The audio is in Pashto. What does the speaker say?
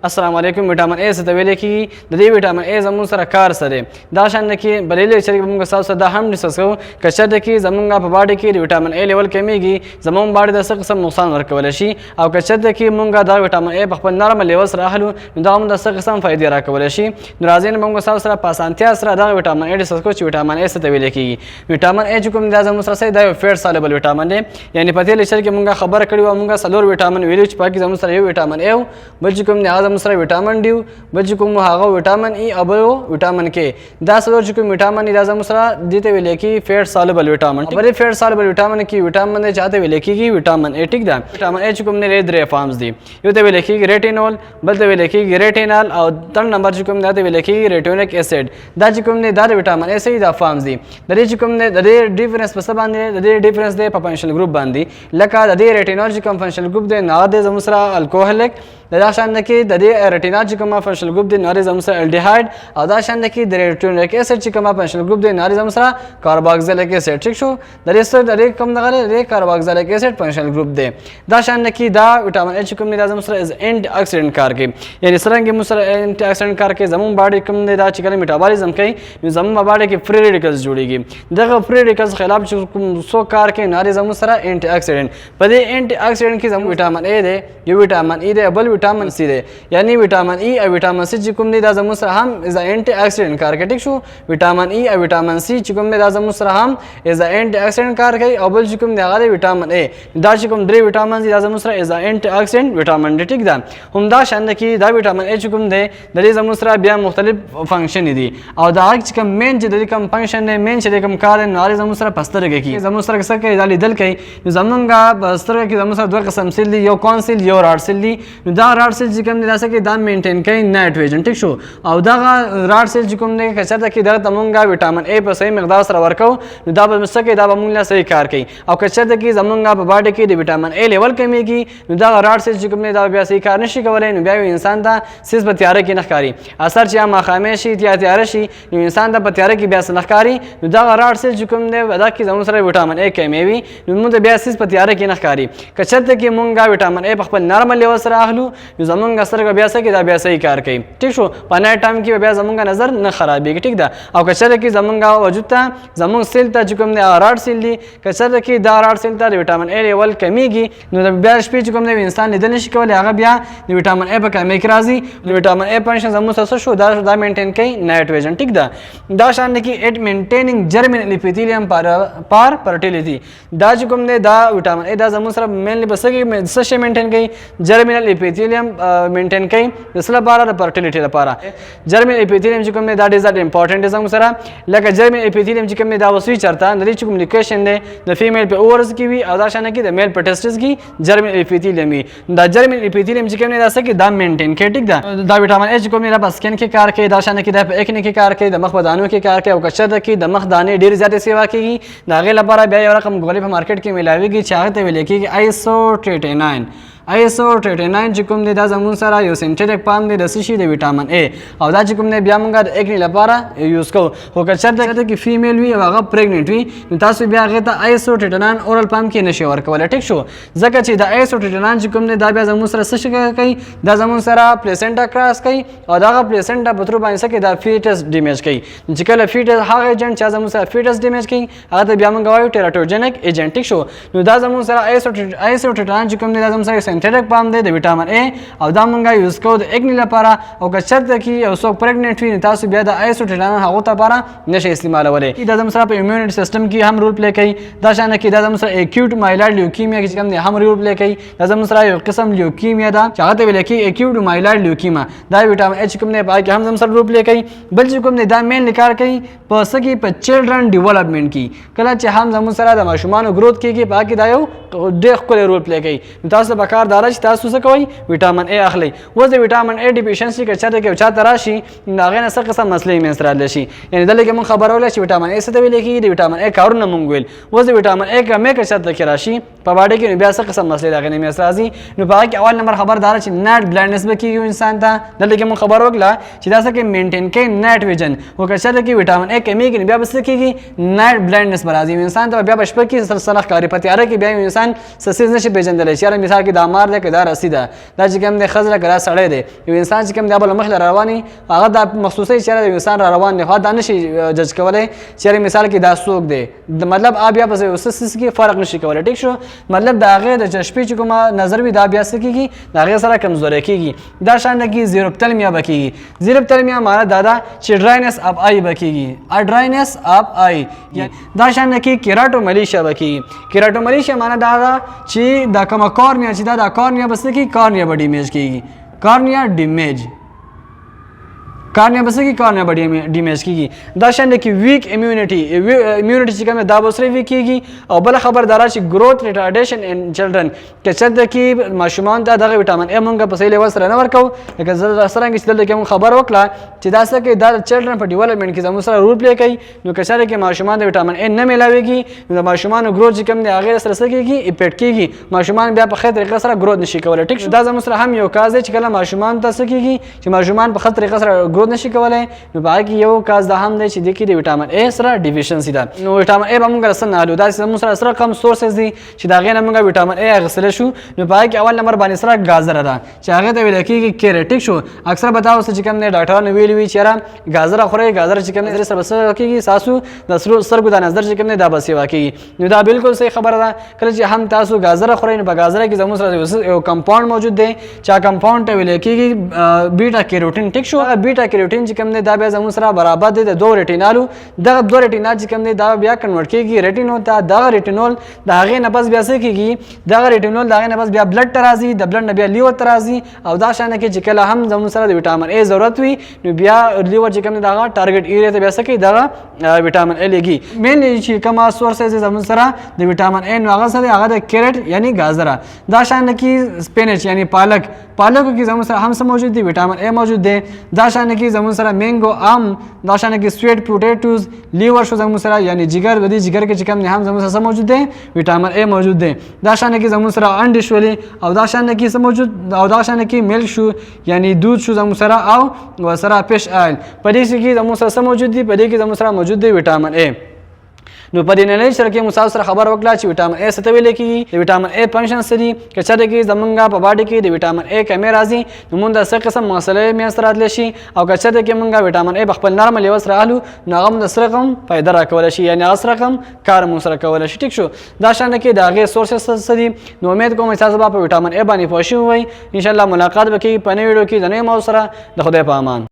السلام علیکم وټامین A څه ته ویل کېږي د دې وټامین A زموږ سره کار څه دی دا شان کې بلې لیکچر کې موږ تاسو ته دا هم ډسکس کوو که چېرته کې زموږ په باډي کې د وټامین A لیول کمیږي زموږ باډي د څه قسم نقصان ورکولی شي او که چېرته کې موږ دا وټامین A په خپل نرمه لیول سره اخلو نو دا هم د څه قسم فایدې راکولی شي. نو راځئ نن موږ تاسو سره په اسانتیا سره دغه وټامین A ډسکس کوو چې وټامین A څه ته ویل کېږي. وټامین A چې کوم دا زموږ سره دا یو فیټ سالبل وټامین دی یعنې په دې لیکچر کې موږ خبره کړې وه موږ څلور وټامین ویلو چې په کې زموږ سره یو وټامین A بل چې کوم دی هغه زموږ سره وټامین D بل چې کوم هغه وټامین E او بل وټامین K دا څلور چې کوم وټامین دا زموږ سره دې ته ویل کېږي فیټ سالبل وټامین. بلې فیټ سالبل وټامین کې وټامین دی چې ته ویل کېږي وټامین A ټیک ده. وټامین A چې کوم دی درې فارمز دي یو ته ویل کېږي ریټینول بل ته ویل کېږي ریټینال او تر نمبر چې کوم دی ته ویل کېږي ریټونیک اسید دا چې کوم دی دا د وټامین A صحیح دا فارمز دي د دې چې کوم دی د دې ډیفرنس په څه باندې د دې ډیفرنس دی په فنکشنل ګروپ باندې لکه د دې ریټینول چې کوم فنکشنل ګروپ دی نه د زموږ سره الکوهلیک دا شان ده کې د دې ریټینال چې کوم فنکشنل ګروپ دی نه زموږ سره الډیهاید او دا شان ده کې د ریټونیک اسید چې کوم فنکشنل ګروپ دی نه زموږ سره کارباکسیلیک اسید ټیک شو د دې سره د دې کوم دغه د کارباکسیلیک اسید فنکشنل ګروپ دی دا شان ده کې دا وټامین A چې کوم دی زموږ سره از انټي اکسیډنټ کار کوي یعنی څرنګه موږ سره انټي اکسیډنټ کار کوي زموږ باډي کوم دی دا چې کله میټابولیزم کوي نو زموږ باډي کې فری ریډیکلز جوړیږي دغه فری ریډیکلز خلاف چې کوم سو کار کوي نه زموږ سره انټي اکسیډنټ په دې انټي اکسیډنټ کې زموږ وټامین A دی یو وټامین E دی بل وټامین C دی یعنی وټامین E او وټامین C چې کوم دی دا زموږ سره هم از انټي اکسیډنټ کار کوي ټیک شو. وټامین E او وټامین C چې کوم دی دا زموږ سره هم از انټي اکسیډنټ کار کوي او بل چې کوم دی هغه دی وټامین A دا چې کوم درې وټامین دي دا زموږ سره از انټي اکسیډنټ وټامین دی ټیک ده. همدا شان کې دا وټامین A چې کوم دی د دې زموږ سره بیا مختلف فنکشن دي او دا چې کوم مین چې د کوم فنکشن دی مین چې کوم کار نه زموږ سره پسترګه کې زموږ سره څه کوي دا لیدل کوي نو زمونږ پسترګه کې زموږ سره دوه قسم سیل دي یو کون سیل یو راډ سیل دي نو دا راډ سیل چې کوم دی دا څه کوي دا مینټین کوي نایټ ویژن ټیک شو او دا راډ سیل چې کوم دی که چېرته کې دغه ته مونږ وټامین A په صحیح مقدار سره ورکو نو دا به څه کوي دا به مونږ له صحیح کار کوي او که چېرته کې زمونږ په باډي کې د وټامین A لیول کمیږي نو دا راډ سیل چې کوم دی دا بیا صحیح کار نشي کولی نو بیا یو انسان ته سیس په تیاره کې نه ښکاري اثر چې ماښامې شي یا تیاره شي نو انسان ته په تیاره کې بیا څه نه ښکاري نو دغه راډ سیل چې کوم دی دا کې زموږ سره وټامین A کمی وي نو موږ ته بیا سیس په تیاره کې نه ښکاري که چېرته کې مونږ وټامین A په خپل نرمل لیول سره اخلو نو زمونږ سترګه بیا څه کوي دا بیا صحیح کار کوي ټیک شو په نایټ ټایم کې بیا زمونږ نظر نه خرابېږي ټیک ده او که چېرته کې زمونږ وجود ته زمونږ سیل ته چې کوم دی راډ سیل دي که چېرته کې دا راډ سیل ته د وټامین A لیول کمیږي نو بیا شپې چې کوم دی انسان لیدل نشي کولی هغه بیا د وټامین A په کمی کې راځي د وټامین A فنکشن زموږ سره شو دا مینټین کوي نایټ ویژن ټیک ده. دا شان دی کې اټ مینټینینګ جرمینل اپیتھیلیوم پار فرټیلیټي دا چې کوم دی دا وټامین A دا زموږ سره مینلی بس کې څه شی مینټین کوي جرمینل اپیتھیلیوم مینټین کوي د څه لپاره د فرټیلیټي لپاره. جرمینل اپیتھیلیوم چې کوم دی دا ډېر امپورټنټ دی زموږ سره لکه جرمینل اپیتھیلیوم چې کوم دی دا وسوي چرته د دې چې کومونیکیشن دی د فیمیل په اوورز کې وي او دا شان کې د میل په ټیسټس کې جرمینل اپیتھیلیوم وي دا جرمینل اپیتھیلیوم چې کوم دی دا څه کې دا مینټین کوي ټیک ده. دا وټامین A چې کوم دی دا په سکن کې کار کوي دا شان کې دا په اکنی کې کار کوي د مخ په دانو کې کار کوي او که چېرته کې د مخ دانې ډېرې زیاتې سیوا کېږي د هغې لپاره بیا یو رقم ګولۍ په مارکیټ کې میلاویږي چې هغه ته ویل کېږي آیسوټریټیناین چې کوم دی دا زموږ سره یو سینټیټک فارم دی د څه شي د وټامین A او دا چې کوم دی بیا موږ د اکنی لپاره یوز کوو خو که چېرته کې فیمیل وي او هغه پریګننټ وي نو تاسو بیا هغې ته آیسوټریټیناین اورل فارم کې نشئ ورکولی ټیک شو ځکه چې د آیسوټریټیناین چې کوم دی دا بیا زموږ سره څه شي کوي دا زموږ سره پلیسنټا کراس کوي او دغه پلیسنټا په تھرو باندې څه کوي دا فیټس ډیمیج کوي چې کله فیټس هغه ایجنټ چې زموږ سره فیټس ډیمیج کوي هغه ته بیا موږ وایو ټیراتوجنک ایجنټ ټیک شو نو دا زموږ سره آیسوټریټیناین چې کوم دی دا زموږ سره سینټیټک فارم دی د وټامین A او دا مونږه یوز کوو د اکنی لپاره او که چېرته کې یو څوک پریګننټ وي نو تاسو بیا د آیسوټریټیناین هغو لپاره نشئ استعمالولی. دا زموږ سره په امیونټي سیسټم کې هم رول پلی کوي دا شان کې دا زموږ سره اکیوټ مایلایډ لیوکیمیا کې چې کوم دی هم رول پلی کوي دا زموږ سره یو قسم لیوکیمیا ده چې هغه ته ویل کېږي اکیوټ مایلایډ لیوکیما دا وټامین A چې کوم دی په هغې کې هم زموږ سره رول پلی کوي بل چې کوم دی دا مینلی کار کوي په څه کې په چلډرن ډیولپمنټ کې کله چې هم زموږ سره د ماشومانو ګروت کېږي په هغې کې دا یو ډېر ښکلی رول پلی کوي نو تاسو ته پکار دا ده چې تاسو څه کوئ وټامین A اخلئ. اوس د وټامین A ډیفیشنسي که چېرته کې یو چا ته راشي نو هغې نه څه قسم مسلې منځته راتلی شي یعنې دلته کې مونږ خبرولی چې وټامین A څه ته ویلی کېږي د وټامین A کارونه مونږ ویل اوس د وټامین A کمی که چېرته کې راشي په باډي کې نو بیا څه قسم مسلې د هغې نه منځته راځي نو په هغه کې اول نمبر خبر دا ده چې نایټ بلایندنس به کېږي انسان ته دلته کې مونږ خبر وکړه چې دا څه کوي مینټین کوي نایټ ویژن خو که چېرته کې وټامین A کمیږي نو بیا به څه کېږي نایټ بلایندنس به راځي انسان ته بیا به شپه کې څه نه ښکاري په تیاره کې بیا یو انسان څه څیز نشي پېژندلی چې یاره مثال کې دا مار دی که دا رسي ده دا چې کوم دی ښځه که دا سړی دی یو انسان چې کوم دی بله مخې له رواني هغه دا مخصوصي چېرې د انسان را روان دی خو دا نشي جج کولی چېرې مثال کې دا څوک دی مطلب بیا په یو څه کې فرق نشي کولی ټیک شو مطلب د هغې د چشپې چې کومه نظر وي دا بیا څه کېږي د هغې سره کمزوری کېږي دا شان کې زیروپتلمیا به کېږي زیروپتلمیا معنا دا ده چې ډراینس اف آی به کېږي ډراینس اف آی دا شان کې کیراټوملیشیا به کېږي کیراټوملیشیا معنا دا ده چې دا کومه کورنیا چې دا کورنیا به څه کېږي کورنیا به ډیمیج کېږي کورنیا ډیمیج کارنیا بس کی کارنیا بڑی ډیمیج کیږي دا شان کې ویک امیونټي چې کومه دا بسره ویک کیږي او بل خبردار چې گروث ریټارډیشن ان چلډرن چې چرته کې ماشومان ته دغه وټامین ا مونږ په صحیح لیول سره نه ورکو لکه زه سره چې دلته کوم خبر وکړه چې دا څه کې دا چلډرن په ډیولپمنٹ کې زموږ سره رول پلی کوي نو که چېرې کې ماشومان د وټامین ا نه ملاويږي نو د ماشومان گروث چې کوم دی هغه سره څه کیږي افیکټ کیږي ماشومان بیا په خې طریقه سره گروث نشي کولای ټیک دا زموږ سره هم یو کاز دی چې کله ماشومان ته څه کیږي چې ماشومان په خې طریقه سره گروث نشي کولای نو په کې یو کاز دا هم دی چې د کې د وټامین ا سره ډیفیشنسي ده نو وټامین ا به موږ سره نه الو دا چې موږ سره کم سورسز دي چې دا غي نه موږ وټامین ا غسل شو نو په کې اول نمبر باندې سره گازر ده چې هغه ته ویل کېږي کیریټیک شو اکثر بتاو چې کوم نه ډاکټرانو ویلي وی چې گازر خوري گازر چې کوم نه سره بس کېږي ساسو د سرګو د نظر چې کوم نه دا بس واکېږي نو دا بالکل صحیح خبره ده کله چې هم تاسو گازر خوري نو په گازر کې زموږ سره یو کمپاوند موجود دی چې کمپاوند ته ویل کېږي بیٹا کیروټین ټیک شو بیٹا کیروټین چې کوم نه دا بیا زموږ سره برابر دی د 2 ریټینالو دغه 2 ریټینال چې کوم دی دا بیا کنورټ کېږي ریټینول ته دغه ریټینول د هغې نه بس بیا څه کېږي دغه ریټینول د هغې نه بس بیا بلډ ته راځي د بلډ نه بیا لیور ته راځي او دا شانه کې چې کله هم زموږ سره د وټامین ا ضرورت وي نو بیا لیور چې کوم دی دغه ټارګټ ایریا ته بیا څه کوي دغه وټامین ا لګي مینلی چې کومه سورسز زموږ سره د وټامین ا نو هغه سره هغه د کیرټ یعنی گازره دا شانه کې سپینچ یعنی پالکو کې زموږ سره هم څه موجود دي وټامین ا موجود دی دا شانه کې زموږ سره مینګو دا شانه کې سویټ پوټیټوز لیور شو زموږ سره یعنی جګر د دې جګر کې چې کوم نه هم زموږ سره موجود دی وټامین ا موجود دی دا شانه کې زموږ سره انډ شولې او دا شانه کې څه موجود او دا شانه کې ملک شو یعنی دودھ شو زموږ سره او وسره فش آیل په دې کې زموږ سره موجود دی په دې کې زموږ سره موجود دی وټامین ا نو په دې نه سره کې مساو سره خبر وکړه چې وټامین ا څه ویل کېږي د وټامین ا فنکشن سری که چېرې کې زمونږ په باډي کې د وټامین ا کمی راځي نو موږ د څه قسم مسلې میاسته راتلی شي او که چېرې کې موږ وټامین ا په خپل نرمل لیول سره الو نو هغه د سره رقم پیدا راکولی شي یعنې هغه سره رقم کار مو سره کولی شي ټیک شو دا شانته کې د هغې سورسز څه دي نو امید کوم چې تاسو به په وټامین ا باندې پوه شوي وئ انشاءالله ملاقات به کېږي په نوي ویډیو کې د نوي موضوع سره د خدای په امان